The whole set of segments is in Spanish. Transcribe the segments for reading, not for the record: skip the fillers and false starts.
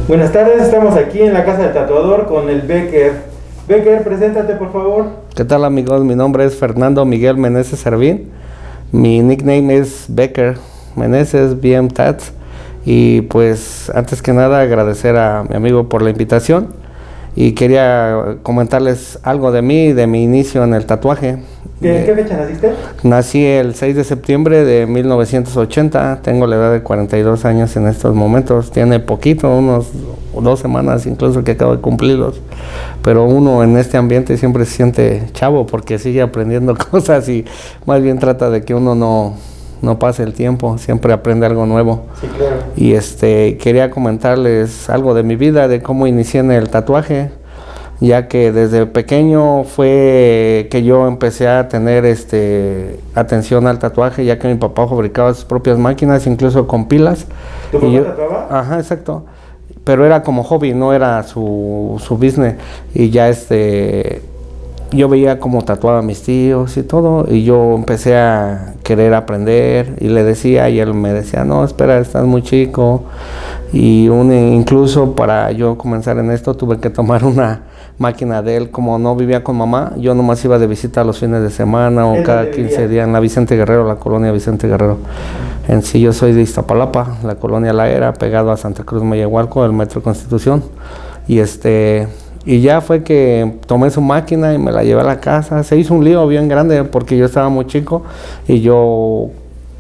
Buenas tardes, estamos aquí en la casa del tatuador con el Becker. Becker, preséntate por favor. ¿Qué tal amigos? Mi nombre es Fernando Miguel Meneses Servín. Mi nickname es Becker Meneses BM Tats. Y pues antes que nada agradecer a mi amigo por la invitación. Y quería comentarles algo de mí, de mi inicio en el tatuaje. ¿En qué fecha naciste? Nací el 6 de septiembre de 1980, tengo la edad de 42 años en estos momentos, tiene poquito, unos 2 semanas incluso que acabo de cumplirlos, pero uno en este ambiente siempre se siente chavo porque sigue aprendiendo cosas y más bien trata de que uno no pase el tiempo, siempre aprende algo nuevo. Sí, claro. Y quería comentarles algo de mi vida, de cómo inicié en el tatuaje, ya que desde pequeño fue que yo empecé a tener atención al tatuaje, ya que mi papá fabricaba sus propias máquinas, incluso con pilas. ¿Tu papá tatuaba? Ajá, exacto. Pero era como hobby, no era su business. Y ya yo veía cómo tatuaba a mis tíos y todo, y yo empecé a querer aprender, y le decía, y él me decía, no, espera, estás muy chico. Y incluso para yo comenzar en esto tuve que tomar una máquina de él, como no vivía con mamá, yo nomás iba de visita los fines de semana o cada 15 días en la Vicente Guerrero, la colonia Vicente Guerrero. En sí yo soy de Iztapalapa, la colonia La Era, pegado a Santa Cruz Mayahualco, el Metro Constitución. Y ya fue que tomé su máquina y me la llevé a la casa. Se hizo un lío bien grande porque yo estaba muy chico y yo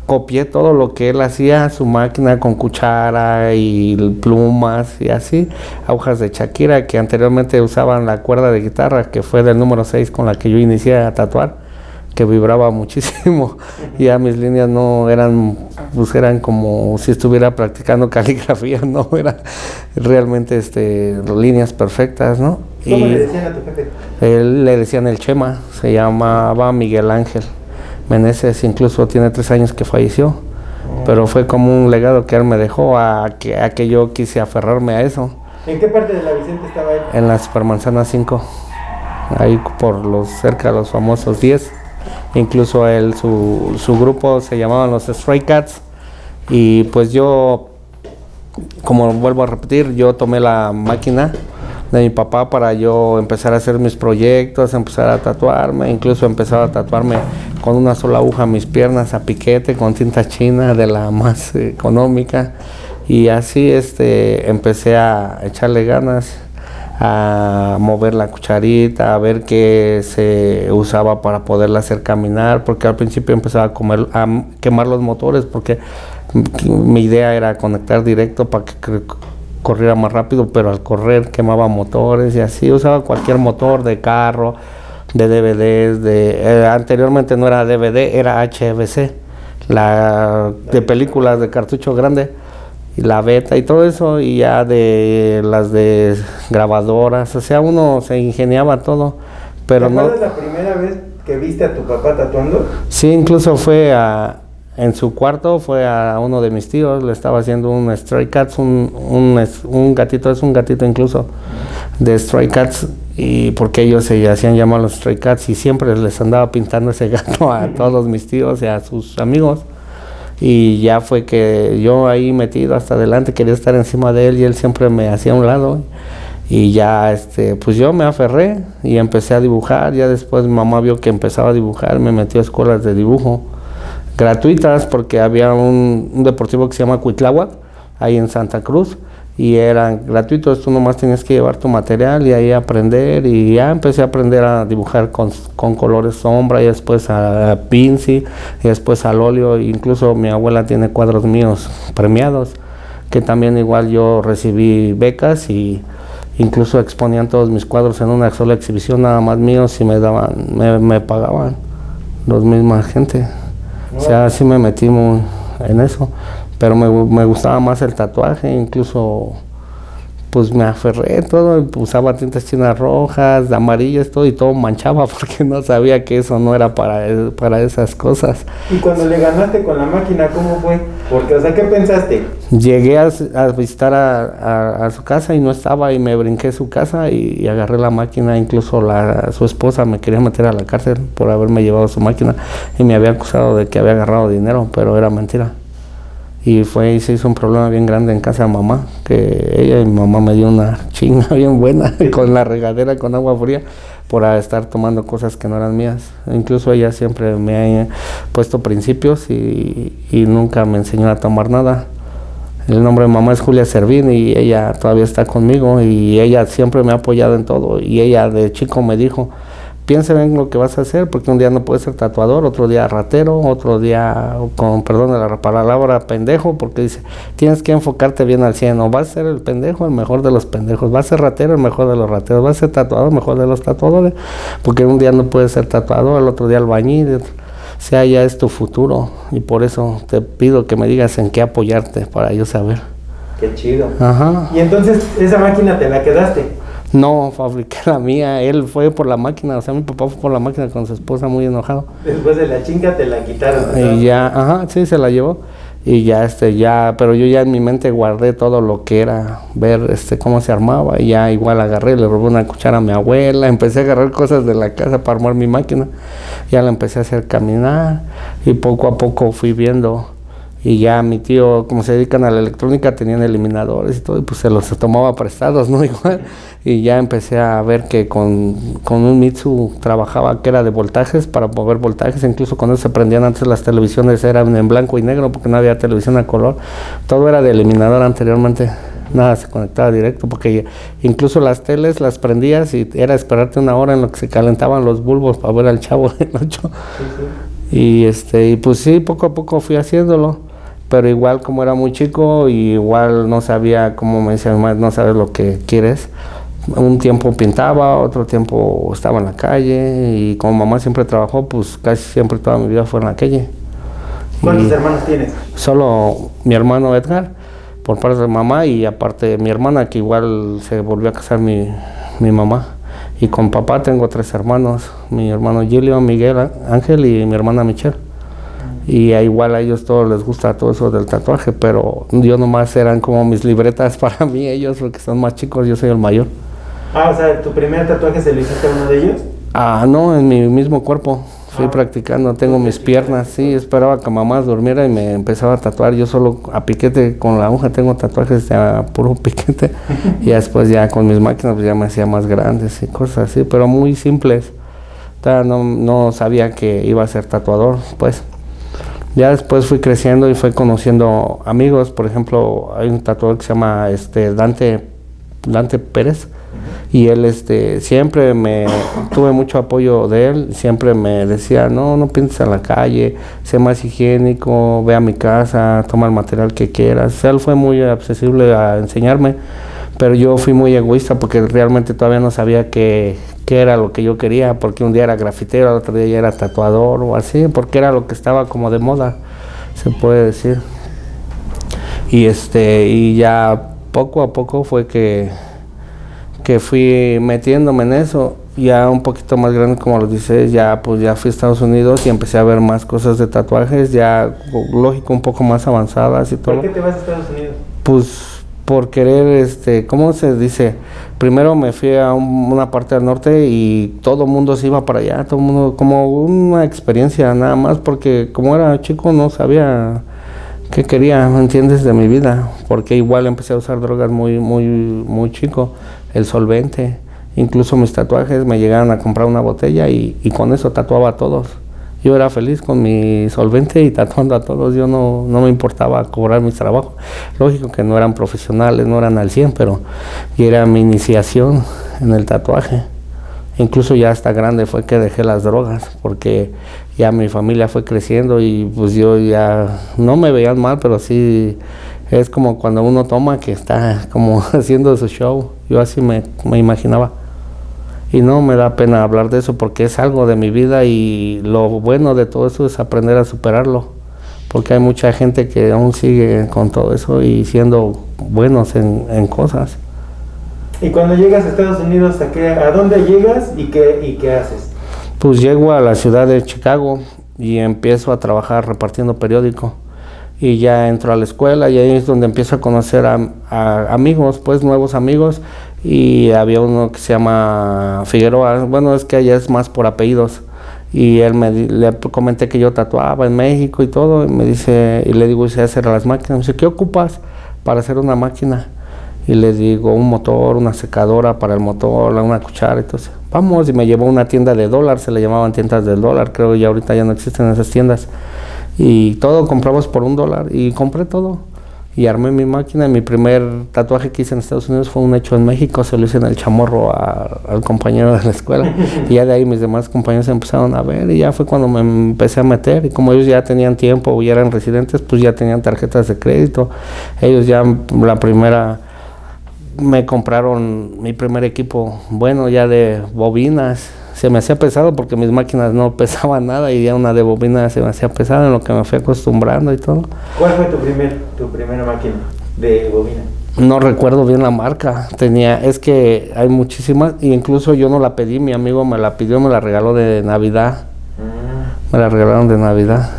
copié todo lo que él hacía, su máquina con cuchara y plumas y así, agujas de Shakira que anteriormente usaban la cuerda de guitarra, que fue del número 6 con la que yo inicié a tatuar, que vibraba muchísimo. Y ya mis líneas no eran, pues eran como si estuviera practicando caligrafía, no, era realmente líneas perfectas, ¿no? ¿Cómo le decían a tu jefe? Él le decían el Chema, se llamaba Miguel Ángel Meneses, incluso tiene 3 años que falleció, pero fue como un legado que él me dejó a que yo quise aferrarme a eso. ¿En qué parte de la Vicente estaba él? En la Supermanzana 5, ahí cerca de los famosos 10. Incluso su grupo se llamaban los Stray Cats, y pues yo, como vuelvo a repetir, yo tomé la máquina de mi papá para yo empezar a hacer mis proyectos, empezar a tatuarme, incluso empezar a tatuarme con una sola aguja mis piernas a piquete con tinta china de la más económica, y así empecé a echarle ganas, a mover la cucharita, a ver qué se usaba para poderla hacer caminar, porque al principio empezaba a quemar los motores, porque mi idea era conectar directo para que corriera más rápido, pero al correr quemaba motores y así usaba cualquier motor de carro, de DVDs, anteriormente no era DVD, era HVC, de películas de cartucho grande, y la beta y todo eso, y ya de las de grabadoras, o sea, uno se ingeniaba todo, pero no. ¿Recuerdas la primera vez que viste a tu papá tatuando? Sí, incluso en su cuarto, fue a uno de mis tíos, le estaba haciendo un Stray Cats, un gatito, es un gatito incluso, de Stray Cats, y porque ellos se hacían llamar los Stray Cats, y siempre les andaba pintando ese gato a todos mis tíos y a sus amigos. Y ya fue que yo ahí metido hasta adelante quería estar encima de él, y él siempre me hacía a un lado, y ya pues yo me aferré y empecé a dibujar. Ya después mi mamá vio que empezaba a dibujar, me metió a escuelas de dibujo gratuitas, porque había un deportivo que se llama Cuitláhuac ahí en Santa Cruz, y eran gratuitos, tú nomás tenías que llevar tu material y ahí aprender, y ya empecé a aprender a dibujar con colores sombra, y después a pincel, y después al óleo. Incluso mi abuela tiene cuadros míos premiados, que también igual yo recibí becas, y incluso exponían todos mis cuadros en una sola exhibición, nada más míos, y me pagaban los misma gente. O sea, así me metí en eso, pero me gustaba más el tatuaje, incluso pues me aferré todo, usaba tintas chinas rojas, amarillas, todo, y todo manchaba porque no sabía que eso no era para esas cosas. ¿Y cuando le ganaste con la máquina, cómo fue? Porque, o sea, ¿qué pensaste? Llegué a visitar a su casa y no estaba, y me brinqué su casa y agarré la máquina. Incluso su esposa me quería meter a la cárcel por haberme llevado su máquina, y me había acusado de que había agarrado dinero, pero era mentira. y se hizo un problema bien grande en casa de mamá, que ella y mi mamá me dio una chinga bien buena con la regadera con agua fría por estar tomando cosas que no eran mías. Incluso ella siempre me ha puesto principios y nunca me enseñó a tomar nada. El nombre de mamá es Julia Servín y ella todavía está conmigo y ella siempre me ha apoyado en todo, y ella de chico me dijo: piensa bien lo que vas a hacer, porque un día no puedes ser tatuador, otro día ratero, otro día, con perdón de la palabra, pendejo, porque dice, tienes que enfocarte bien al 100, o vas a ser el pendejo, el mejor de los pendejos, vas a ser ratero, el mejor de los rateros, vas a ser tatuador, el mejor de los tatuadores, porque un día no puedes ser tatuador, el otro día albañil, o sea, ya es tu futuro, y por eso te pido que me digas en qué apoyarte para yo saber. Qué chido. Ajá. Y entonces, ¿esa máquina te la quedaste? No, fabriqué la mía, él fue por la máquina, o sea, mi papá fue por la máquina con su esposa muy enojado. Después de la chinga te la quitaron, ¿no? Y ya, ajá, sí, se la llevó. Y ya, pero yo ya en mi mente guardé todo lo que era ver cómo se armaba, y ya igual agarré, le robé una cuchara a mi abuela, empecé a agarrar cosas de la casa para armar mi máquina, ya la empecé a hacer caminar, y poco a poco fui viendo. Y ya mi tío, como se dedican a la electrónica, tenían eliminadores y todo, y pues se los tomaba prestados, ¿no? Igual. Y ya empecé a ver que con un Mitsu trabajaba, que era de voltajes, para mover voltajes, incluso cuando se prendían antes las televisiones eran en blanco y negro, porque no había televisión a color, todo era de eliminador anteriormente, nada se conectaba directo, porque incluso las teles las prendías y era esperarte una hora en lo que se calentaban los bulbos para ver al Chavo del 8. Sí, sí. Y pues sí, poco a poco fui haciéndolo. Pero igual, como era muy chico, y igual no sabía, como me decía mi madre, no sabes lo que quieres. Un tiempo pintaba, otro tiempo estaba en la calle, y como mamá siempre trabajó, pues casi siempre toda mi vida fue en la calle. ¿Cuántos hermanos tienes? Solo mi hermano Edgar, por parte de mamá, y aparte mi hermana, que igual se volvió a casar mi mamá. Y con papá tengo 3 hermanos, mi hermano Gilio, Miguel Ángel y mi hermana Michelle. Y igual a ellos todos les gusta todo eso del tatuaje, pero yo nomás eran como mis libretas para mí, ellos, porque son más chicos, yo soy el mayor. Ah, o sea, ¿tu primer tatuaje se lo hiciste a uno de ellos? Ah, no, en mi mismo cuerpo. Fui practicando, tengo mis piernas, sí, esperaba que mamá durmiera y me empezaba a tatuar. Yo solo a piquete con la aguja tengo tatuajes a puro piquete. Y después ya con mis máquinas pues ya me hacía más grandes y cosas así, pero muy simples. No sabía que iba a ser tatuador, pues. Ya después fui creciendo y fui conociendo amigos. Por ejemplo, hay un tatuador que se llama Dante Pérez, y él siempre tuve mucho apoyo de él. Siempre me decía, no pintes en la calle, sé más higiénico, ve a mi casa, toma el material que quieras. Él fue muy accesible a enseñarme, pero yo fui muy egoísta porque realmente todavía no sabía qué era lo que yo quería, porque un día era grafitero, el otro día ya era tatuador o así, porque era lo que estaba como de moda, se puede decir. Y ya poco a poco fue que fui metiéndome en eso, ya un poquito más grande, como los dices, ya fui a Estados Unidos y empecé a ver más cosas de tatuajes, ya lógico, un poco más avanzadas y todo. ¿Por qué te vas a Estados Unidos? Pues por querer, ¿cómo se dice? Primero me fui a una parte del norte y todo el mundo se iba para allá, todo el mundo, como una experiencia nada más, porque como era chico no sabía qué quería, ¿me entiendes?, de mi vida, porque igual empecé a usar drogas muy chico, el solvente, incluso mis tatuajes me llegaron a comprar una botella y con eso tatuaba a todos. Yo era feliz con mi solvente y tatuando a todos, yo no me importaba cobrar mis trabajos. Lógico que no eran profesionales, no eran al 100, pero era mi iniciación en el tatuaje. Incluso ya hasta grande fue que dejé las drogas, porque ya mi familia fue creciendo y pues yo ya no me veían mal, pero sí es como cuando uno toma que está como haciendo su show. Yo así me imaginaba. Y no me da pena hablar de eso porque es algo de mi vida, y lo bueno de todo eso es aprender a superarlo, porque hay mucha gente que aún sigue con todo eso y siendo buenos en cosas. Y cuando llegas a Estados Unidos, ¿a dónde llegas y qué haces? Pues llego a la ciudad de Chicago y empiezo a trabajar repartiendo periódico. Y ya entro a la escuela y ahí es donde empiezo a conocer a amigos, pues nuevos amigos. Y había uno que se llama Figueroa, bueno, es que allá es más por apellidos. Y le comenté que yo tatuaba en México y todo, y me dice, y le digo, ¿y sé hacer las máquinas? Me dice, ¿qué ocupas para hacer una máquina? Y le digo, un motor, una secadora para el motor, una cuchara. Entonces, vamos, y me llevó a una tienda de dólar, se le llamaban tiendas del dólar, creo que ya ahorita ya no existen esas tiendas. Y todo compramos por $1, y compré todo. Y armé mi máquina, y mi primer tatuaje que hice en Estados Unidos fue un hecho en México, se lo hice en el chamorro al compañero de la escuela. Y ya de ahí mis demás compañeros empezaron a ver, y ya fue cuando me empecé a meter. Y como ellos ya tenían tiempo y eran residentes, pues ya tenían tarjetas de crédito. Ellos ya me compraron mi primer equipo, bueno, ya de bobinas. Se me hacía pesado porque mis máquinas no pesaban nada, y ya una de bobinas se me hacía pesado, en lo que me fui acostumbrando y todo. ¿Cuál fue tu primera máquina de bobina? No recuerdo bien la marca, es que hay muchísimas, y incluso yo no la pedí, mi amigo me la pidió, me la regaló de Navidad. Me la regalaron de Navidad.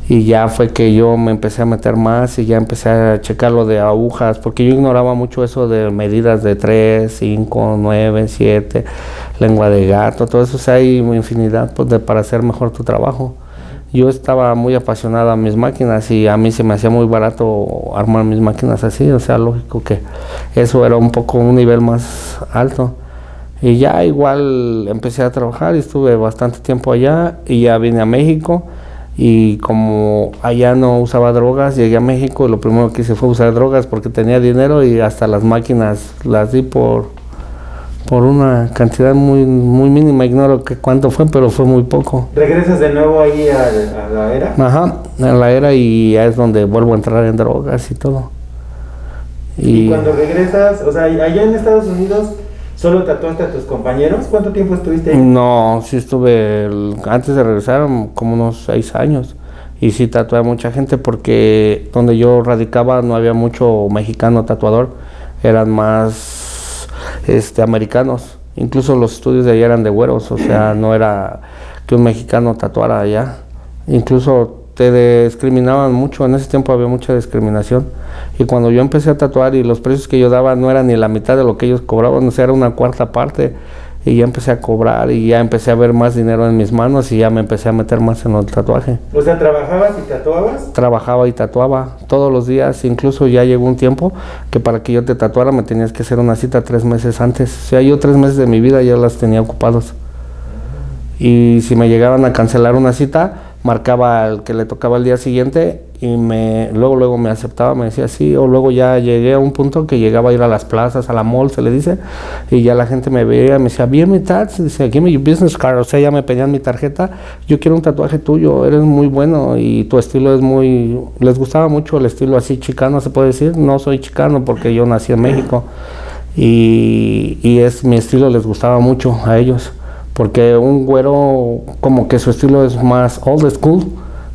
Y ya fue que yo me empecé a meter más, y ya empecé a checar lo de agujas, porque yo ignoraba mucho eso de medidas de 3, 5, 9, 7, lengua de gato, todo eso. O sea, hay infinidad pues, para hacer mejor tu trabajo. Yo estaba muy apasionada a mis máquinas, y a mí se me hacía muy barato armar mis máquinas así. O sea, lógico que eso era un poco un nivel más alto. Y ya igual empecé a trabajar, y estuve bastante tiempo allá, y ya vine a México. Y como allá no usaba drogas, llegué a México, y lo primero que hice fue usar drogas porque tenía dinero, y hasta las máquinas las di por una cantidad muy mínima, ignoro cuánto fue, pero fue muy poco. ¿Regresas de nuevo ahí a la era? Ajá, a la era, y ya es donde vuelvo a entrar en drogas y todo. Y cuando regresas, o sea, allá en Estados Unidos, ¿solo tatuaste a tus compañeros? ¿Cuánto tiempo estuviste ahí? No, sí estuve, antes de regresar, como unos 6 años. Y sí tatué a mucha gente, porque donde yo radicaba no había mucho mexicano tatuador, eran más americanos. Incluso los estudios de allá eran de güeros, o sea, no era que un mexicano tatuara allá. Incluso te discriminaban mucho, en ese tiempo había mucha discriminación. Y cuando yo empecé a tatuar, y los precios que yo daba no eran ni la mitad de lo que ellos cobraban, o sea, era una cuarta parte. Y ya empecé a cobrar, y ya empecé a ver más dinero en mis manos, y ya me empecé a meter más en el tatuaje. O sea, ¿trabajabas y tatuabas? Trabajaba y tatuaba todos los días. Incluso ya llegó un tiempo que para que yo te tatuara me tenías que hacer una cita 3 meses antes. O sea, yo 3 meses de mi vida ya las tenía ocupados. Y si me llegaban a cancelar una cita, marcaba al que le tocaba el día siguiente, y luego me aceptaba, me decía sí. O luego ya llegué a un punto que llegaba a ir a las plazas, a la mall se le dice, y ya la gente me veía, me decía, bien mi tats, dice, give me your business card. O sea, ya me pedían mi tarjeta, yo quiero un tatuaje tuyo, eres muy bueno, y tu estilo es muy, les gustaba mucho el estilo así chicano, se puede decir. No soy chicano porque yo nací en México, y mi estilo les gustaba mucho a ellos, porque un güero como que su estilo es más old school,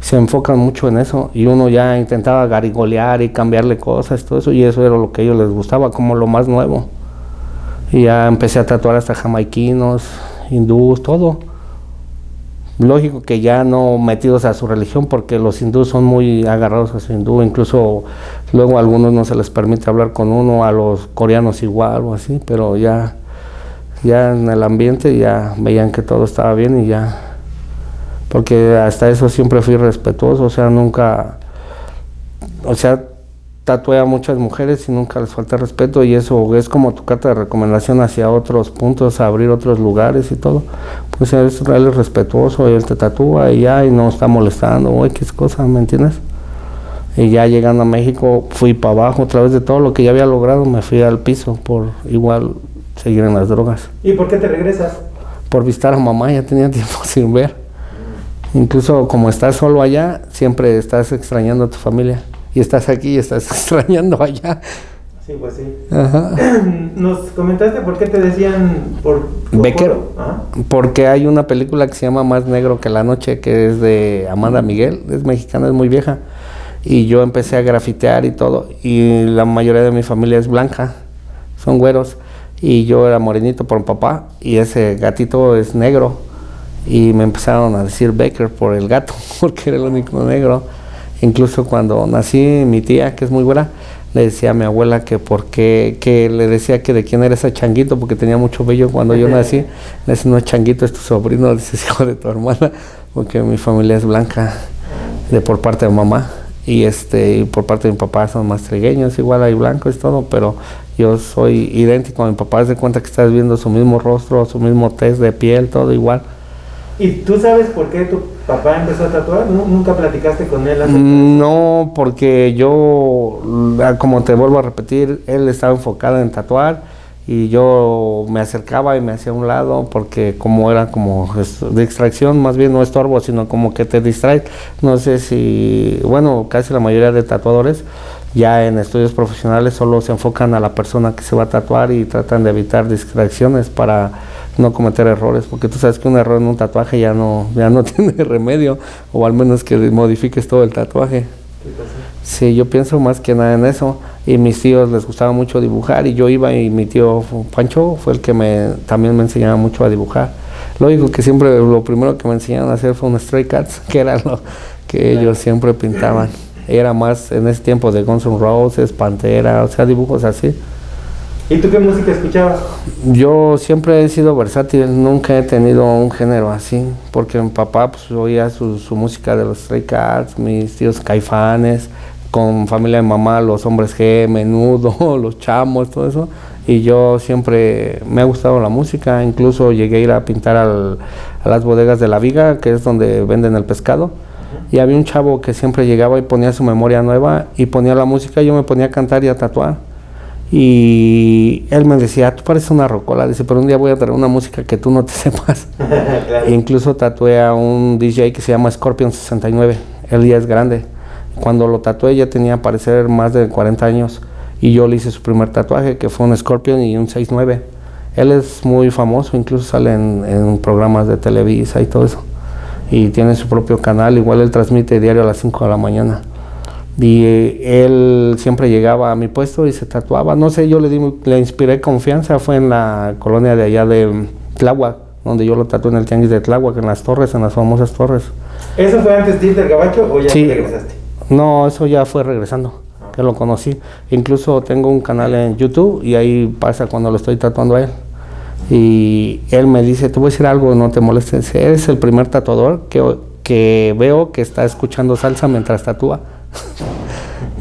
se enfocan mucho en eso, y uno ya intentaba garigolear y cambiarle cosas, todo eso, y eso era lo que a ellos les gustaba, como lo más nuevo. Y ya empecé a tatuar hasta jamaiquinos, hindús, todo. Lógico que ya no metidos a su religión, porque los hindús son muy agarrados a su hindú, incluso luego a algunos no se les permite hablar con uno, a los coreanos igual o así, pero ya en el ambiente ya veían que todo estaba bien, y ya, porque hasta eso siempre fui respetuoso, o sea, nunca, o sea, tatué a muchas mujeres y nunca les falté respeto, y eso es como tu carta de recomendación hacia otros puntos, a abrir otros lugares y todo. Pues él es respetuoso, y él te tatúa y ya, y no está molestando o X cosa, ¿me entiendes? Y ya llegando a México fui para abajo otra vez de todo lo que ya había logrado, me fui al piso por igual seguir en las drogas. ¿Y por qué te regresas? Por visitar a mamá, ya tenía tiempo sin ver. Incluso como estás solo allá, siempre estás extrañando a tu familia. Y estás aquí y estás extrañando allá. Sí, pues sí. Ajá. Nos comentaste por qué te decían por Becker. Ajá. Porque hay una película que se llama Más negro que la noche, que es de Amanda Miguel, es mexicana, es muy vieja. Y yo empecé a grafitear y todo. Y la mayoría de mi familia es blanca, son güeros. Y yo era morenito por mi papá, y ese gatito es negro. Y me empezaron a decir Becker por el gato, porque era el único negro. Incluso cuando nací, mi tía, que es muy buena, le decía a mi abuela que por qué, que le decía que de quién era ese changuito, porque tenía mucho vello cuando yo nací. Le decía, no, changuito, es tu sobrino, dice, es hijo de tu hermana, porque mi familia es blanca, por parte de mamá, y por parte de mi papá son más trigueños, igual hay blancos y todo, pero yo soy idéntico a mi papá. Haz de cuenta que estás viendo su mismo rostro, su mismo test de piel, todo igual. ¿Y tú sabes por qué tu papá empezó a tatuar? ¿Nunca platicaste con él? No, porque yo, como te vuelvo a repetir, él estaba enfocado en tatuar y yo me acercaba y me hacía a un lado porque como era como de extracción, más bien no estorbo, sino como que te distrae. No sé si, bueno, casi la mayoría de tatuadores ya en estudios profesionales solo se enfocan a la persona que se va a tatuar y tratan de evitar distracciones para no cometer errores, porque tú sabes que un error en un tatuaje ya no tiene remedio, o al menos que modifiques todo el tatuaje. Sí, yo pienso más que nada en eso. Y mis tíos les gustaba mucho dibujar y yo iba, y mi tío Pancho fue el que también me enseñaba mucho a dibujar. Lo único que siempre, lo primero que me enseñaron a hacer fue un Stray Cats, que era lo que ellos siempre pintaban. Era más en ese tiempo de Guns N' Roses, Pantera, o sea, dibujos así. ¿Y tú qué música escuchabas? Yo siempre he sido versátil, nunca he tenido un género así, porque mi papá pues oía su música de los Stray Cats, mis tíos Caifanes, con familia de mamá, los Hombres G, Menudo, los Chamos, todo eso, y yo siempre me ha gustado la música. Incluso llegué a ir a pintar a las bodegas de La Viga, que es donde venden el pescado, y había un chavo que siempre llegaba y ponía su memoria nueva y ponía la música, y yo me ponía a cantar y a tatuar. Y él me decía, tú pareces una rocola, dice, pero un día voy a traer una música que tú no te sepas. Claro. E incluso tatué a un DJ que se llama Scorpion 69, él ya es grande. Cuando lo tatué ya tenía, a parecer, más de 40 años, y yo le hice su primer tatuaje, que fue un Scorpion y un 69. Él es muy famoso, incluso sale en programas de Televisa y todo eso, y tiene su propio canal, igual él transmite diario a las 5 de la mañana. Y él siempre llegaba a mi puesto y se tatuaba, no sé, yo le inspiré confianza. Fue en la colonia de allá de Tláhuac, donde yo lo tatué, en el tianguis de Tláhuac, en las torres, en las famosas torres. ¿Eso fue antes de ir del Gabacho o ya sí, regresaste? No, eso ya fue regresando, que lo conocí. Incluso tengo un canal en YouTube y ahí pasa cuando lo estoy tatuando a él. Y él me dice, te voy a decir algo, no te molestes, eres el primer tatuador que veo que está escuchando salsa mientras tatúa.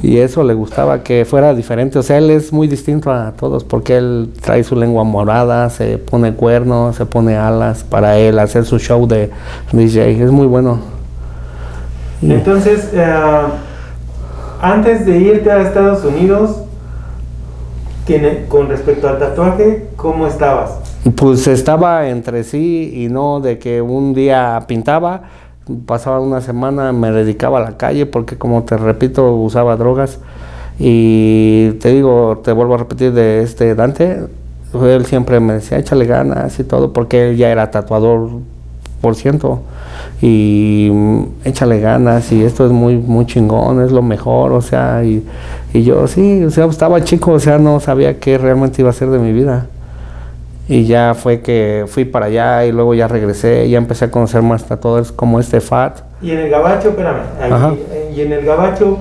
Y eso le gustaba, que fuera diferente. O sea, él es muy distinto a todos, porque él trae su lengua morada, se pone cuernos, se pone alas para él hacer su show de DJ. Es muy bueno. Entonces, antes de irte a Estados Unidos, con respecto al tatuaje, ¿cómo estabas? Pues estaba entre sí y no, de que un día pintaba, pasaba una semana, me dedicaba a la calle, porque como te repito, usaba drogas. Y te digo, te vuelvo a repetir de Dante, él siempre me decía, échale ganas y todo, porque él ya era tatuador por ciento, y échale ganas, y esto es muy, muy chingón, es lo mejor, o sea, y yo sí, o sea, estaba chico, o sea, no sabía qué realmente iba a ser de mi vida. Y ya fue que fui para allá y luego ya regresé, ya empecé a conocer más tatuadores como Fat. Y en el Gabacho, espérame, y en el Gabacho,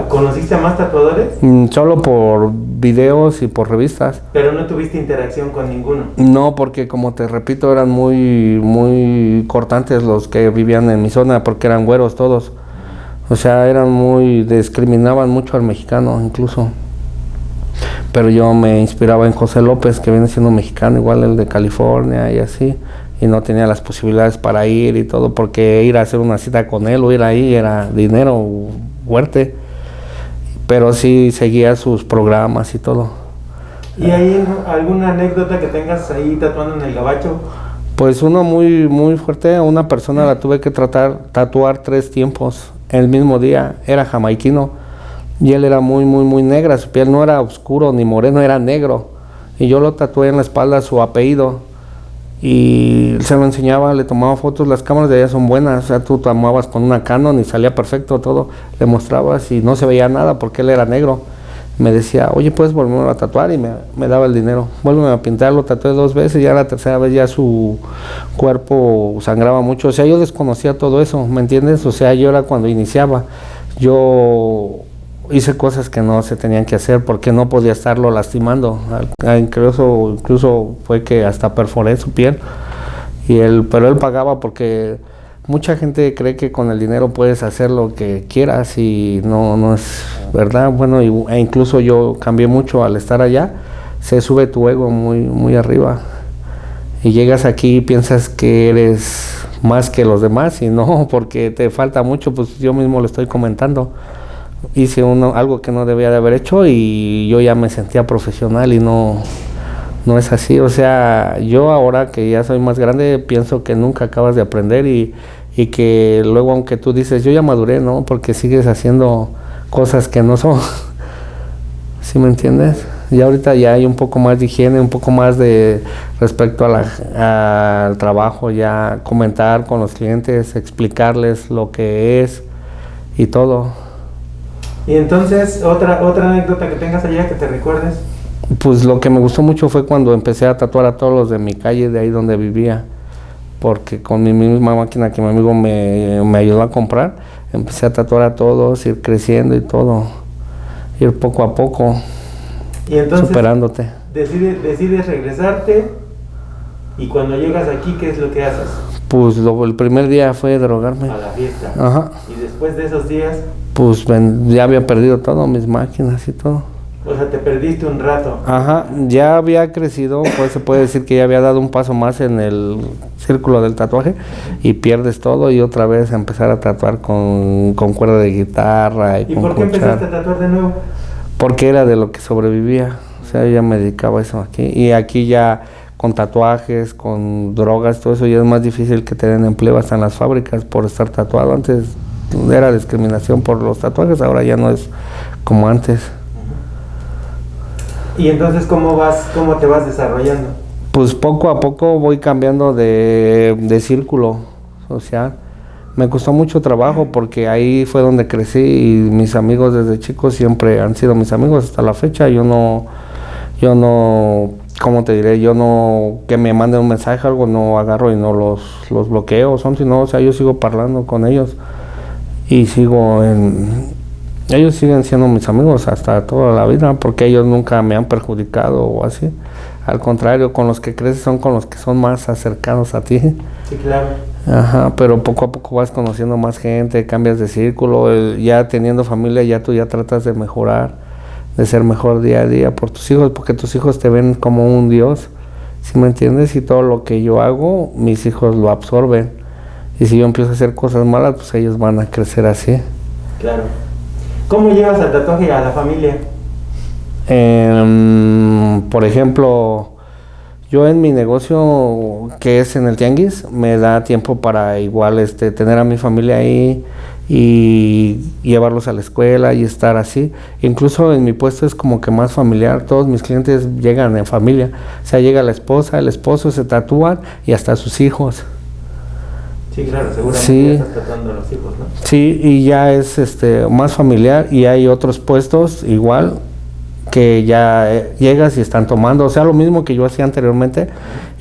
¿conociste a más tatuadores? Solo por videos y por revistas. ¿Pero no tuviste interacción con ninguno? No, porque como te repito, eran muy, muy cortantes los que vivían en mi zona, porque eran güeros todos. O sea, discriminaban mucho al mexicano incluso. Pero yo me inspiraba en José López, que viene siendo mexicano, igual el de California y así, y no tenía las posibilidades para ir y todo, porque ir a hacer una cita con él o ir ahí era dinero fuerte, pero sí seguía sus programas y todo. ¿Y hay alguna anécdota que tengas ahí tatuando en el Gabacho? Pues uno muy, muy fuerte. A una persona la tuve que tatuar 3 tiempos el mismo día, era jamaiquino. Y él era muy, muy, muy negra, su piel no era oscuro ni moreno, era negro. Y yo lo tatué en la espalda su apellido. Y se lo enseñaba, le tomaba fotos, las cámaras de allá son buenas. O sea, tú tomabas con una Canon y salía perfecto todo. Le mostrabas y no se veía nada porque él era negro. Me decía, oye, ¿puedes volverme a tatuar? Y me daba el dinero. Vuélveme a pintar, lo tatué 2 veces, ya la tercera vez ya su cuerpo sangraba mucho. O sea, yo desconocía todo eso, ¿me entiendes? O sea, yo era cuando iniciaba. Yo hice cosas que no se tenían que hacer porque no podía estarlo lastimando. Incluso fue que hasta perforé su piel, pero él pagaba porque mucha gente cree que con el dinero puedes hacer lo que quieras y no es verdad. Bueno, e incluso yo cambié mucho al estar allá. Se sube tu ego muy, muy arriba y llegas aquí y piensas que eres más que los demás y no, porque te falta mucho. Pues yo mismo lo estoy comentando, hice algo que no debía de haber hecho y yo ya me sentía profesional y no es así. O sea, yo ahora que ya soy más grande pienso que nunca acabas de aprender y que luego, aunque tú dices yo ya maduré, ¿no? Porque sigues haciendo cosas que no son. ¿Sí me entiendes? Y ahorita ya hay un poco más de higiene, un poco más de respecto al trabajo, ya comentar con los clientes, explicarles lo que es y todo. Y entonces, otra anécdota que tengas allá que te recuerdes. Pues lo que me gustó mucho fue cuando empecé a tatuar a todos los de mi calle, de ahí donde vivía, porque con mi misma máquina que mi amigo me ayudó a comprar, empecé a tatuar a todos, ir creciendo y todo, ir poco a poco. Y entonces, superándote. Decides regresarte y cuando llegas aquí, ¿qué es lo que haces? Pues el primer día fue drogarme. A la fiesta. Ajá. Y después de esos días. Pues ya había perdido todo, mis máquinas y todo. O sea, te perdiste un rato. Ajá, ya había crecido, pues se puede decir que ya había dado un paso más en el círculo del tatuaje y pierdes todo y otra vez empezar a tatuar con cuerda de guitarra y con por qué empezaste a tatuar de nuevo? Porque era de lo que sobrevivía, o sea, yo ya me dedicaba a eso aquí. Y aquí ya con tatuajes, con drogas, todo eso ya es más difícil que te den empleo hasta en las fábricas por estar tatuado. Antes era discriminación por los tatuajes, ahora ya no es como antes. ¿Y entonces cómo te vas desarrollando? Pues poco a poco voy cambiando de círculo social. Me costó mucho trabajo porque ahí fue donde crecí y mis amigos desde chicos siempre han sido mis amigos hasta la fecha. Yo no, ¿cómo te diré? Yo no, que me manden un mensaje o algo, no agarro y no los bloqueo, sino, o sea, yo sigo hablando con ellos y ellos siguen siendo mis amigos hasta toda la vida porque ellos nunca me han perjudicado o así. Al contrario, con los que creces son con los que son más acercados a ti. Sí, claro. Ajá, pero poco a poco vas conociendo más gente, cambias de círculo, ya teniendo familia ya tú ya tratas de mejorar, de ser mejor día a día por tus hijos, porque tus hijos te ven como un Dios, ¿sí me entiendes? Y todo lo que yo hago, mis hijos lo absorben, y si yo empiezo a hacer cosas malas, pues ellos van a crecer así. Claro. ¿Cómo llevas al tatuaje a la familia? Por ejemplo, yo en mi negocio, que es en el tianguis, me da tiempo para igual tener a mi familia ahí y llevarlos a la escuela y estar así. Incluso en mi puesto es como que más familiar, todos mis clientes llegan en familia, o sea, llega la esposa, el esposo, se tatúan y hasta sus hijos. Sí, claro, seguramente sí, ya estás tratando a los hijos, ¿no? Sí, y ya es más familiar y hay otros puestos igual que ya llegas y están tomando, o sea, lo mismo que yo hacía anteriormente,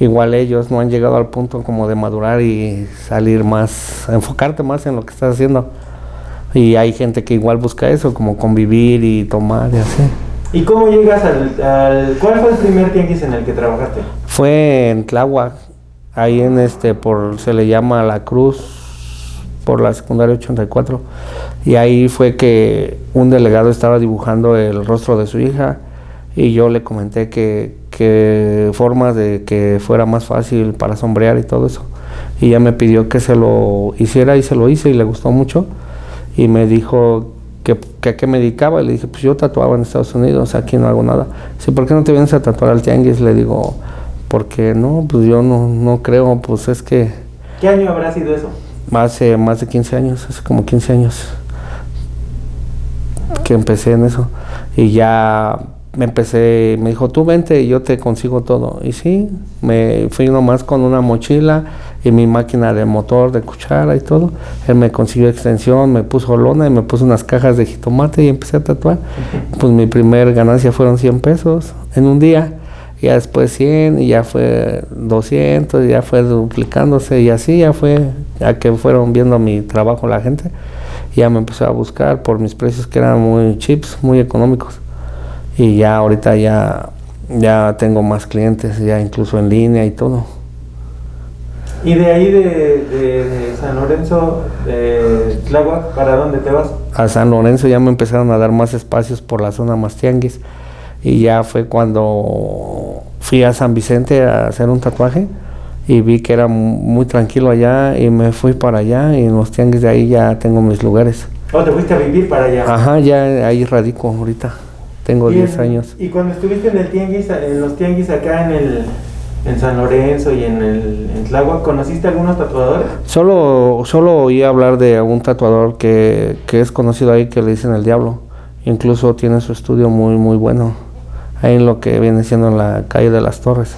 igual ellos no han llegado al punto como de madurar y salir más, enfocarte más en lo que estás haciendo. Y hay gente que igual busca eso, como convivir y tomar y así. ¿Y cómo llegas cuál fue el primer tianguis en el que trabajaste? Fue en Tláhuac. Ahí se le llama La Cruz, por la secundaria 84, y ahí fue que un delegado estaba dibujando el rostro de su hija y yo le comenté que formas de que fuera más fácil para sombrear y todo eso, y ella me pidió que se lo hiciera y se lo hice y le gustó mucho y me dijo que a qué me dedicaba y le dije, pues yo tatuaba en Estados Unidos, aquí no hago nada. Dice, ¿por qué no te vienes a tatuar al tianguis? Le digo, porque no, pues yo no creo, pues es que... ¿Qué año habrá sido eso? Hace más de 15 años, hace como 15 años que empecé en eso. Y ya me dijo, tú vente y yo te consigo todo. Y sí, me fui nomás con una mochila y mi máquina de motor, de cuchara y todo. Él me consiguió extensión, me puso lona y me puso unas cajas de jitomate y empecé a tatuar. Pues mi primer ganancia fueron 100 pesos en un día. Ya después 100 y ya fue 200 y ya fue duplicándose y así ya fue a que fueron viendo mi trabajo la gente Y ya me empecé a buscar por mis precios que eran muy cheaps, muy económicos. Y ya ahorita ya tengo más clientes, ya incluso en línea y todo. ¿Y de ahí de San Lorenzo, de Tláhuac, para dónde te vas? A San Lorenzo ya me empezaron a dar más espacios por la zona más tianguis. Y ya fue cuando fui a San Vicente a hacer un tatuaje y vi que era muy tranquilo allá y me fui para allá y en los tianguis de ahí ya tengo mis lugares. ¿O te fuiste a vivir para allá? Ajá, ya ahí radico ahorita. Tengo 10 años. ¿Y cuando estuviste en el tianguis, en los tianguis acá en San Lorenzo y en Tláhuac, conociste algunos tatuadores? Solo oí hablar de un tatuador que es conocido ahí, que le dicen el Diablo. Incluso tiene su estudio muy muy bueno, ahí en lo que viene siendo en la calle de las Torres.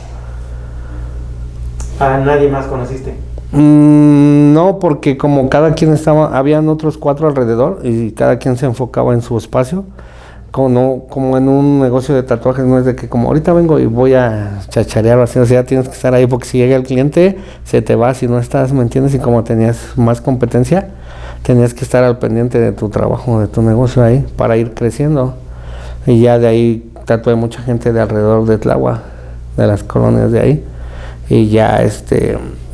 ¿A nadie más conociste? No, porque como cada quien habían otros 4 alrededor y cada quien se enfocaba en su espacio. Como en un negocio de tatuajes, no es de que como ahorita vengo y voy a chacharear así, o sea, tienes que estar ahí porque si llega el cliente se te va si no estás, ¿me entiendes? Y como tenías más competencia, tenías que estar al pendiente de tu trabajo, de tu negocio ahí, para ir creciendo. Y ya de ahí tatué mucha gente de alrededor de Tláhuac, de las colonias de ahí. Y ya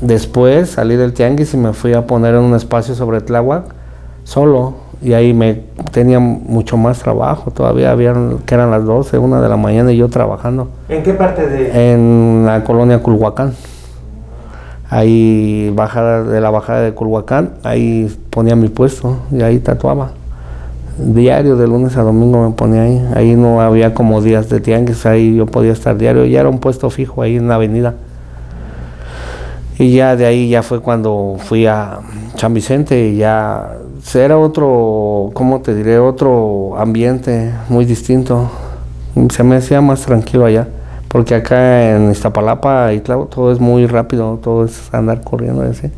después salí del tianguis y me fui a poner en un espacio sobre Tláhuac, solo. Y ahí tenía mucho más trabajo, todavía que eran las 12, 1 de la mañana y yo trabajando. ¿En qué parte de...? En la colonia Culhuacán. Ahí de la bajada de Culhuacán, ahí ponía mi puesto y ahí tatuaba. Diario, de lunes a domingo me ponía ahí. Ahí no había como días de tianguis, ahí yo podía estar diario, ya era un puesto fijo ahí en la avenida. Y ya de ahí ya fue cuando fui a San Vicente y ya era otro, ¿cómo te diré? Otro ambiente muy distinto. Se me hacía más tranquilo allá, porque acá en Iztapalapa y claro, todo es muy rápido, todo es andar corriendo y así.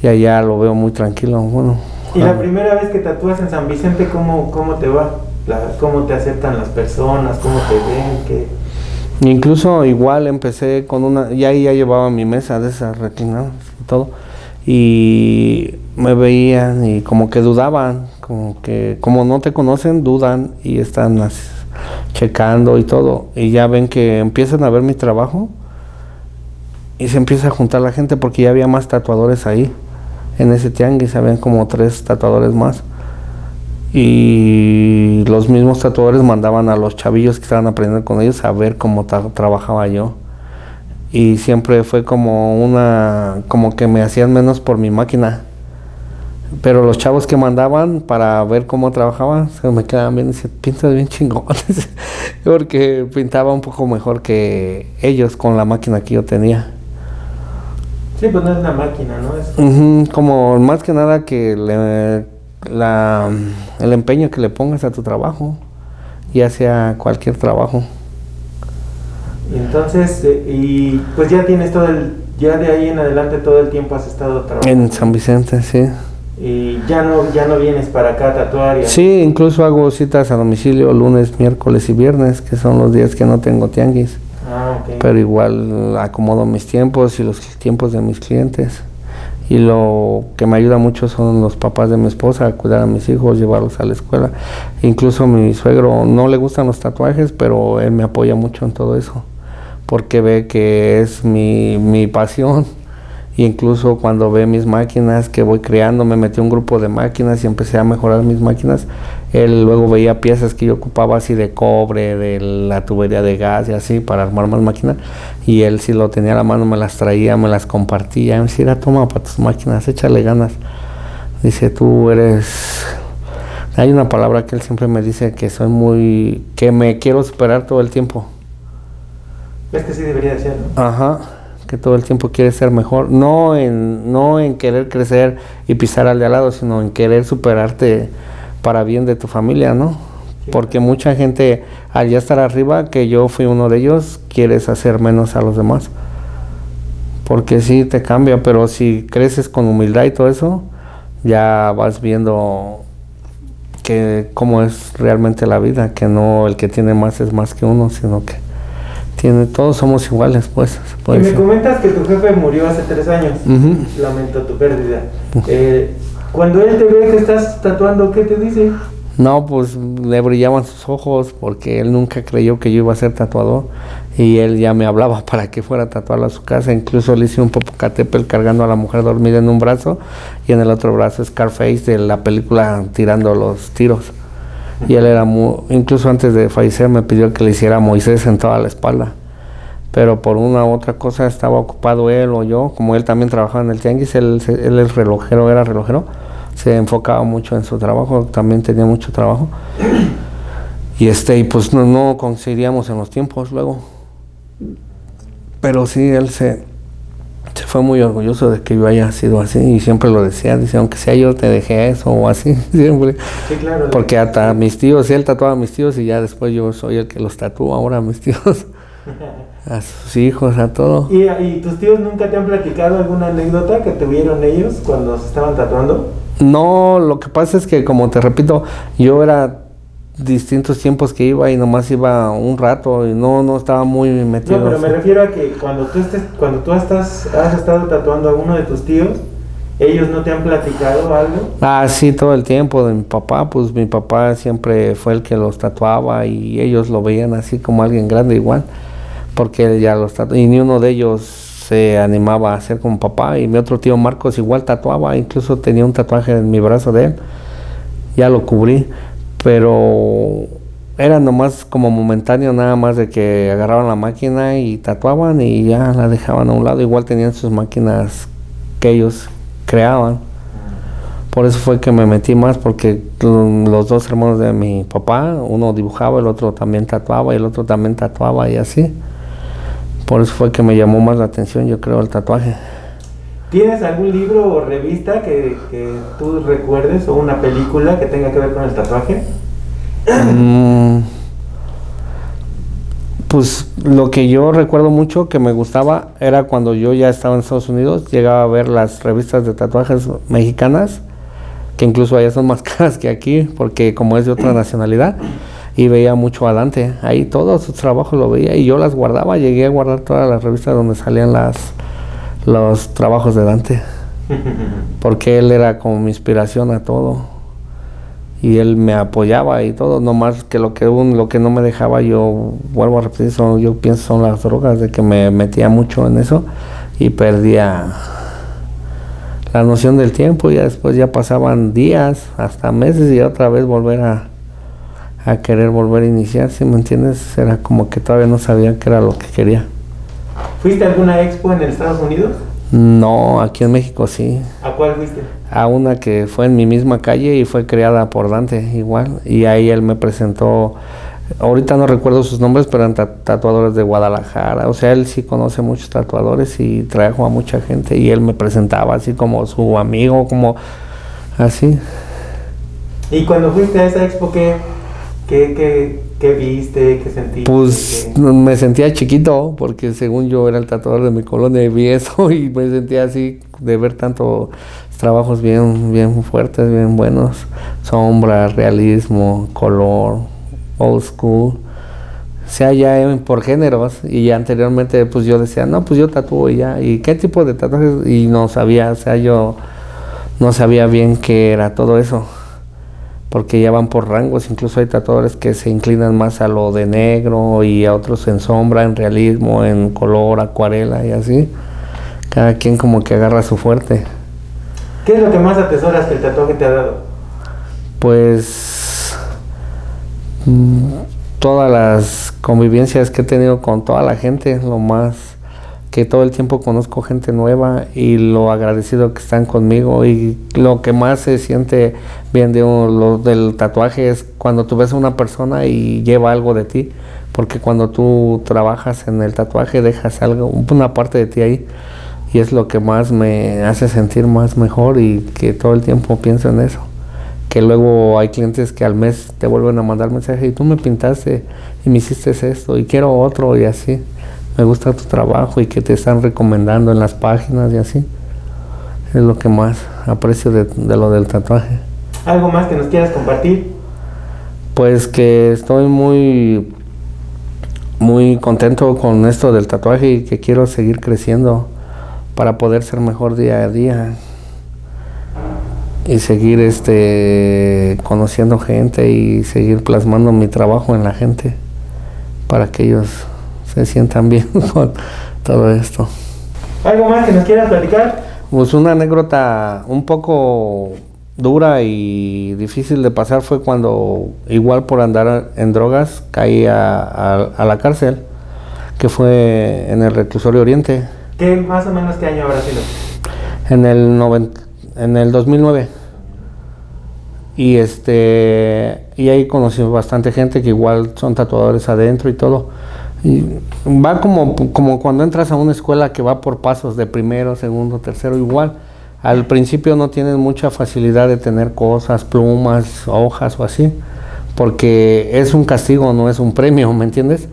Y allá lo veo muy tranquilo, bueno. ¿Y la primera vez que tatúas en San Vicente, cómo te va? ¿Cómo te aceptan las personas? ¿Cómo te ven? Incluso igual empecé con ya llevaba mi mesa de esas reclinadas y todo, y me veían y como que dudaban, como no te conocen, dudan y están checando y todo, y ya ven que empiezan a ver mi trabajo y se empieza a juntar la gente porque ya había más tatuadores ahí, en ese tianguis habían como 3 tatuadores más. Y los mismos tatuadores mandaban a los chavillos que estaban aprendiendo con ellos a ver cómo trabajaba yo. Y siempre fue como que me hacían menos por mi máquina. Pero los chavos que mandaban para ver cómo trabajaba, se me quedaban bien y decían, pintas bien chingones. Porque pintaba un poco mejor que ellos con la máquina que yo tenía. Sí, pues no es la máquina, ¿no? Como más que nada que el empeño que le pongas a tu trabajo, ya sea cualquier trabajo. Y entonces, y pues ya tienes ya de ahí en adelante todo el tiempo has estado trabajando. En San Vicente, sí. Y ya no vienes para acá a tatuar. Sí, incluso hago citas a domicilio lunes, miércoles y viernes, que son los días que no tengo tianguis. Okay. Pero igual acomodo mis tiempos y los tiempos de mis clientes. Y lo que me ayuda mucho son los papás de mi esposa, a cuidar a mis hijos, llevarlos a la escuela. Incluso mi suegro no le gustan los tatuajes, pero él me apoya mucho en todo eso, porque ve que es mi pasión. Y incluso cuando ve mis máquinas que voy creando, me metí a un grupo de máquinas y empecé a mejorar mis máquinas. Él luego veía piezas que yo ocupaba así de cobre, de la tubería de gas y así para armar más máquinas. Y él, si lo tenía a la mano, me las traía, me las compartía. Me decía, toma para tus máquinas, échale ganas. Dice, tú eres... Hay una palabra que él siempre me dice, que me quiero superar todo el tiempo. Es que sí debería de ser, ¿no? Ajá. Que todo el tiempo quieres ser mejor, no en querer crecer y pisar al de al lado, sino en querer superarte para bien de tu familia, ¿no? Sí. Porque mucha gente, al ya estar arriba, que yo fui uno de ellos, quieres hacer menos a los demás, porque sí te cambia, pero si creces con humildad y todo eso, ya vas viendo cómo es realmente la vida, que no el que tiene más es más que uno, sino que todos somos iguales, pues. Y me comentas que tu jefe murió hace 3 años. Lamento tu pérdida. Cuando él te ve que estás tatuando, ¿qué te dice? No, pues le brillaban sus ojos porque él nunca creyó que yo iba a ser tatuador y él ya me hablaba para que fuera a tatuarlo a su casa. Incluso le hice un Popocatépetl cargando a la mujer dormida en un brazo y en el otro brazo Scarface de la película tirando los tiros. Y él era incluso antes de fallecer me pidió que le hiciera a Moisés en toda la espalda. Pero por una u otra cosa estaba ocupado él o yo, como él también trabajaba en el tianguis, él es relojero, era relojero. Se enfocaba mucho en su trabajo, también tenía mucho trabajo y pues no coincidíamos en los tiempos luego, pero sí, él se fue muy orgulloso de que yo haya sido así y siempre lo decía, dice, aunque sea yo te dejé eso o así, siempre, sí, claro, porque hasta mis tíos, él tatuaba a mis tíos y ya después yo soy el que los tatúa ahora a mis tíos, a sus hijos, a todo. ¿Y tus tíos nunca te han platicado alguna anécdota que tuvieron ellos cuando se estaban tatuando? No, lo que pasa es que, como te repito, yo era distintos tiempos que iba y nomás iba un rato y no estaba muy metido. No, pero me refiero a que cuando tú has estado tatuando a uno de tus tíos, ¿ellos no te han platicado algo? Ah, sí, todo el tiempo de mi papá, pues mi papá siempre fue el que los tatuaba y ellos lo veían así como alguien grande igual, porque él ya los tatuaba y ni uno de ellos se animaba a hacer como papá. Y mi otro tío Marcos igual tatuaba, incluso tenía un tatuaje en mi brazo de él, ya lo cubrí, pero era nomás como momentáneo, nada más de que agarraban la máquina y tatuaban y ya la dejaban a un lado. Igual tenían sus máquinas que ellos creaban. Por eso fue que me metí más, porque los dos hermanos de mi papá, uno dibujaba, el otro también tatuaba y el otro también tatuaba y así. Por eso fue que me llamó más la atención, yo creo, el tatuaje. ¿Tienes algún libro o revista que tú recuerdes o una película que tenga que ver con el tatuaje? Pues lo que yo recuerdo mucho que me gustaba era cuando yo ya estaba en Estados Unidos, llegaba a ver las revistas de tatuajes mexicanas, que incluso allá son más caras que aquí, porque como es de otra nacionalidad. Y veía mucho a Dante, ahí todos sus trabajos lo veía y yo las guardaba, llegué a guardar todas las revistas donde salían los trabajos de Dante, porque él era como mi inspiración a todo y él me apoyaba y todo, nomás que lo que no me dejaba, yo vuelvo a repetir, yo pienso son las drogas, de que me metía mucho en eso y perdía la noción del tiempo y después ya pasaban días, hasta meses y otra vez volver a querer volver a iniciar, ¿sí me entiendes? Era como que todavía no sabía qué era lo que quería. ¿Fuiste a alguna expo en Estados Unidos? No, aquí en México sí. ¿A cuál fuiste? A una que fue en mi misma calle y fue creada por Dante igual, y ahí él me presentó, ahorita no recuerdo sus nombres, pero eran tatuadores de Guadalajara, o sea, él sí conoce muchos tatuadores y trajo a mucha gente y él me presentaba así como su amigo, como así. ¿Y cuando fuiste a esa expo qué viste, qué sentiste? Pues me sentía chiquito, porque según yo era el tatuador de mi colonia y vi eso y me sentía así de ver tantos trabajos bien fuertes, bien buenos, sombra, realismo, color, old school, o sea, ya por géneros. Y ya anteriormente pues yo decía, no, pues yo tatúo y ya, y qué tipo de tatuajes, y no sabía, o sea, yo no sabía bien qué era todo eso, porque ya van por rangos, incluso hay tatuadores que se inclinan más a lo de negro y a otros en sombra, en realismo, en color, acuarela y así. Cada quien como que agarra su fuerte. ¿Qué es lo que más atesoras que el tatuaje te ha dado? Pues todas las convivencias que he tenido con toda la gente, lo más que todo el tiempo conozco gente nueva y lo agradecido que están conmigo, y lo que más se siente bien del tatuaje es cuando tú ves a una persona y lleva algo de ti, porque cuando tú trabajas en el tatuaje dejas algo, una parte de ti ahí, y es lo que más me hace sentir más mejor, y que todo el tiempo pienso en eso, que luego hay clientes que al mes te vuelven a mandar mensaje y tú me pintaste y me hiciste esto y quiero otro, y así. Me gusta tu trabajo y que te están recomendando en las páginas y así. Es lo que más aprecio de lo del tatuaje. ¿Algo más que nos quieras compartir? Pues que estoy muy contento con esto del tatuaje y que quiero seguir creciendo para poder ser mejor día a día. y seguir conociendo gente y seguir plasmando mi trabajo en la gente para que ellos se sientan bien con todo esto. ¿Algo más que nos quieras platicar? Pues una anécdota un poco dura y difícil de pasar fue cuando, igual por andar en drogas, caí a la cárcel, que fue en el Reclusorio Oriente. ¿Qué más o menos qué año habrá sido? En el 2009. Y y ahí conocí bastante gente que igual son tatuadores adentro y todo. Y va como cuando entras a una escuela que va por pasos de primero, segundo, tercero, igual. Al principio no tienes mucha facilidad de tener cosas, plumas, hojas o así, porque es un castigo, no es un premio, ¿me entiendes?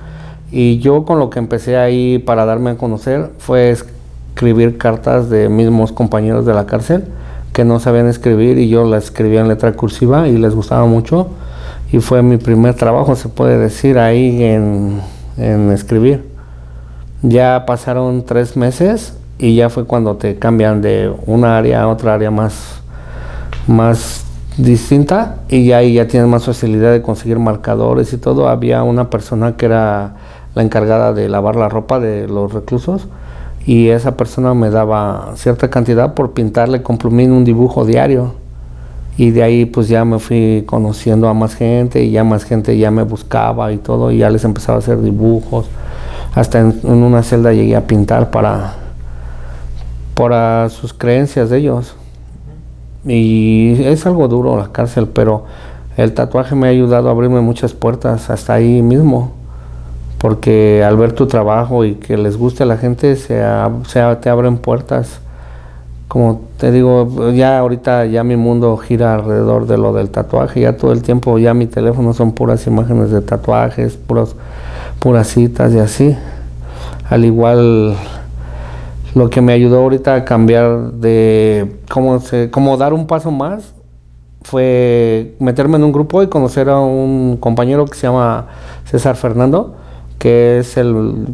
Y yo con lo que empecé ahí para darme a conocer fue escribir cartas de mismos compañeros de la cárcel que no sabían escribir y yo las escribía en letra cursiva y les gustaba mucho. Y fue mi primer trabajo, se puede decir, ahí en escribir. Ya pasaron 3 meses y ya fue cuando te cambian de una área a otra área más distinta y ahí ya tienes más facilidad de conseguir marcadores y todo. Había una persona que era la encargada de lavar la ropa de los reclusos y esa persona me daba cierta cantidad por pintarle con plumín un dibujo diario. Y de ahí pues ya me fui conociendo a más gente y ya más gente ya me buscaba y todo y ya les empezaba a hacer dibujos. Hasta en una celda llegué a pintar para sus creencias de ellos. Y es algo duro la cárcel, pero el tatuaje me ha ayudado a abrirme muchas puertas hasta ahí mismo. Porque al ver tu trabajo y que les guste a la gente, te abren puertas. Como te digo, ya ahorita ya mi mundo gira alrededor de lo del tatuaje, ya todo el tiempo ya mi teléfono son puras imágenes de tatuajes, puras citas y así. Al igual lo que me ayudó ahorita a cambiar de como dar un paso más fue meterme en un grupo y conocer a un compañero que se llama César Fernando, que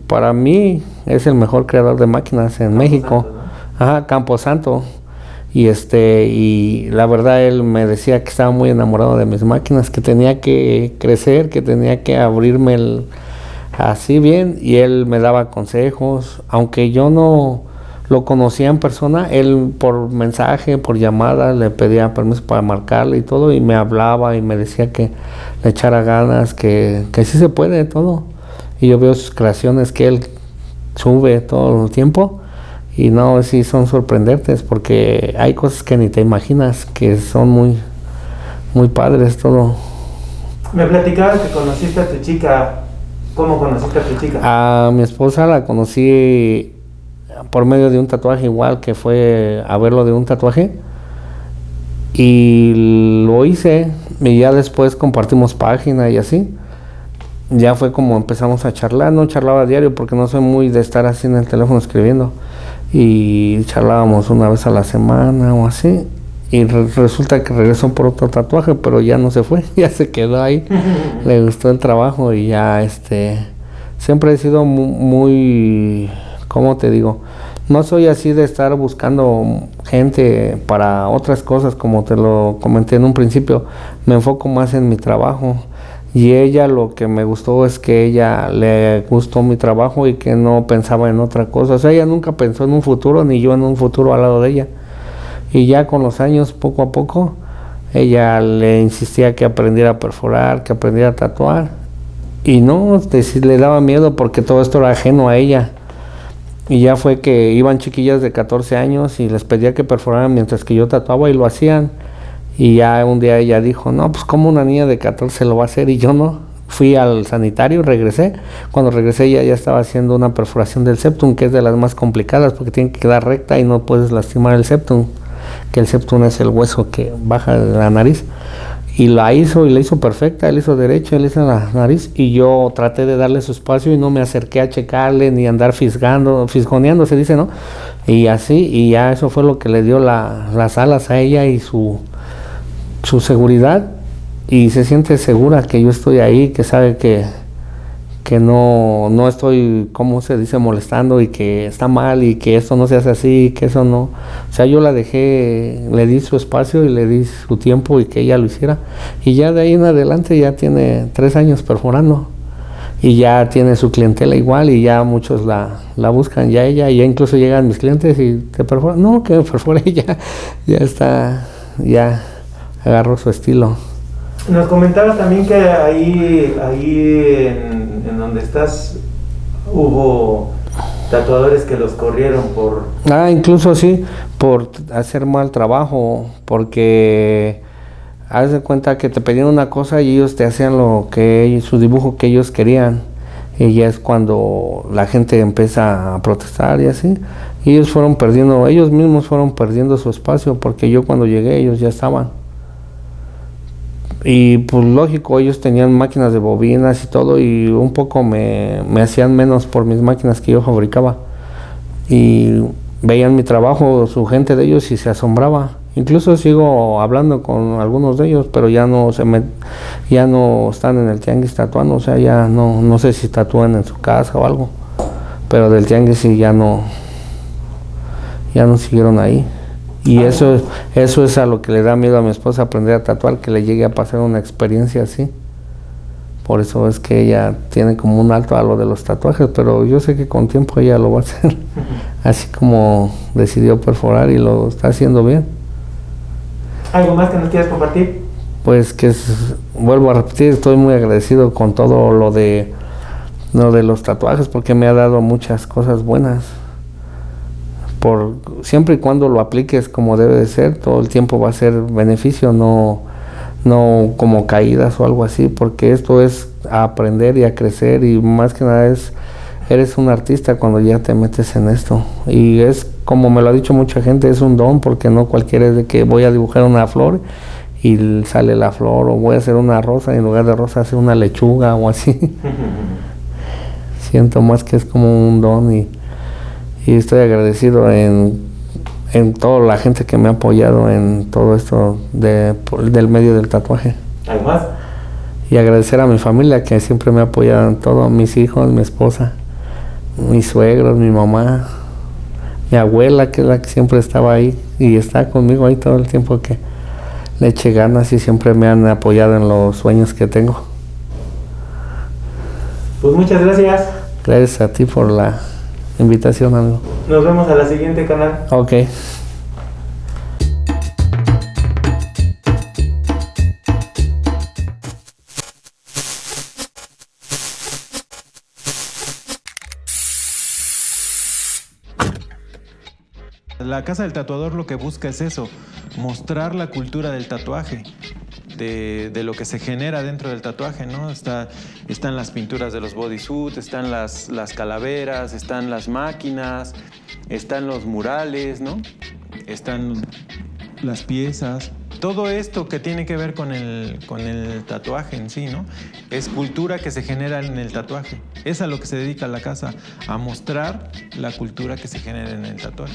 para mí es el mejor creador de máquinas en México. Ajá, Camposanto. Y la verdad él me decía que estaba muy enamorado de mis máquinas, que tenía que crecer, que tenía que abrirme así bien, y él me daba consejos, aunque yo no lo conocía en persona, él por mensaje, por llamada, le pedía permiso para marcarle y todo, y me hablaba y me decía que le echara ganas, que sí se puede todo. Y yo veo sus creaciones que él sube todo el tiempo. Y no, sí son sorprendentes porque hay cosas que ni te imaginas, que son muy, muy padres todo. Me platicabas que conociste a tu chica. ¿Cómo conociste a tu chica? A mi esposa la conocí por medio de un tatuaje, igual que fue a verlo de un tatuaje. Y lo hice y ya después compartimos página y así. Ya fue como empezamos a charlar, no charlaba a diario porque no soy muy de estar así en el teléfono escribiendo. Y charlábamos una vez a la semana o así. Y resulta que regresó por otro tatuaje, pero ya no se fue, ya se quedó ahí. Le gustó el trabajo y ya siempre he sido muy, ¿cómo te digo? No soy así de estar buscando gente para otras cosas, como te lo comenté en un principio. Me enfoco más en mi trabajo. Y ella, lo que me gustó es que ella le gustó mi trabajo y que no pensaba en otra cosa. O sea, ella nunca pensó en un futuro, ni yo en un futuro al lado de ella. Y ya con los años, poco a poco, ella le insistía que aprendiera a perforar, que aprendiera a tatuar. Y no, le daba miedo porque todo esto era ajeno a ella. Y ya fue que iban chiquillas de 14 años y les pedía que perforaran mientras que yo tatuaba y lo hacían. Y ya un día ella dijo, no, pues como una niña de 14 lo va a hacer, y yo no. Fui al sanitario y regresé. Cuando regresé ella ya estaba haciendo una perforación del septum, que es de las más complicadas porque tiene que quedar recta y no puedes lastimar el septum, que el septum es el hueso que baja de la nariz. Y la hizo y la hizo perfecta, él hizo derecho, él hizo la nariz, y yo traté de darle su espacio y no me acerqué a checarle ni andar fisgoneando se dice, ¿no? Y así, y ya eso fue lo que le dio las alas a ella y su seguridad, y se siente segura que yo estoy ahí, que sabe que que no estoy, ¿cómo se dice?, molestando y que está mal y que esto no se hace así, que eso no. O sea, yo la dejé, le di su espacio y le di su tiempo y que ella lo hiciera. Y ya de ahí en adelante ya tiene 3 años perforando. Y ya tiene su clientela igual y ya muchos la buscan ya ella. Y ya incluso llegan mis clientes y te perforan. No, que me perfore ella. Ya está, ya agarró su estilo. Nos comentabas también que ahí en donde estás hubo tatuadores que los corrieron por... Incluso sí, por hacer mal trabajo, porque haz de cuenta que te pedían una cosa y ellos te hacían su dibujo que ellos querían. Y ya es cuando la gente empieza a protestar y así. Y ellos mismos fueron perdiendo su espacio, porque yo cuando llegué ellos ya estaban. Y pues lógico, ellos tenían máquinas de bobinas y todo, y un poco me hacían menos por mis máquinas que yo fabricaba. Y veían mi trabajo, su gente de ellos, y se asombraba. Incluso sigo hablando con algunos de ellos, pero ya no están en el tianguis tatuando. O sea, ya no sé si tatúan en su casa o algo, pero del tianguis sí ya no siguieron ahí. Y eso es a lo que le da miedo a mi esposa, aprender a tatuar, que le llegue a pasar una experiencia así. Por eso es que ella tiene como un alto a lo de los tatuajes, pero yo sé que con tiempo ella lo va a hacer. Así como decidió perforar y lo está haciendo bien. ¿Algo más que nos quieras compartir? Pues vuelvo a repetir, estoy muy agradecido con todo lo de los tatuajes, porque me ha dado muchas cosas buenas. Siempre y cuando lo apliques como debe de ser, todo el tiempo va a ser beneficio, no como caídas o algo así, porque esto es a aprender y a crecer, y más que nada eres un artista cuando ya te metes en esto. Y es, como me lo ha dicho mucha gente, es un don, porque no cualquiera es de que voy a dibujar una flor y sale la flor, o voy a hacer una rosa y en lugar de rosa hacer una lechuga o así. Siento más que es como un don, y estoy agradecido en toda la gente que me ha apoyado en todo esto del medio del tatuaje. ¿Algo más? Y agradecer a mi familia, que siempre me ha apoyado en todo, mis hijos, mi esposa, mis suegros, mi mamá, mi abuela, que es la que siempre estaba ahí y está conmigo ahí todo el tiempo que le eché ganas, y siempre me han apoyado en los sueños que tengo. Pues muchas gracias. Gracias a ti por la invitación, amigo. Nos vemos a la siguiente, canal. Ok. La Casa del Tatuador lo que busca es eso, mostrar la cultura del tatuaje, de lo que se genera dentro del tatuaje, ¿no? Están las pinturas de los bodysuits, están las calaveras, están las máquinas, están los murales, ¿no? Están las piezas. Todo esto que tiene que ver con el tatuaje en sí, ¿no? Es cultura que se genera en el tatuaje. Es a lo que se dedica la casa, a mostrar la cultura que se genera en el tatuaje.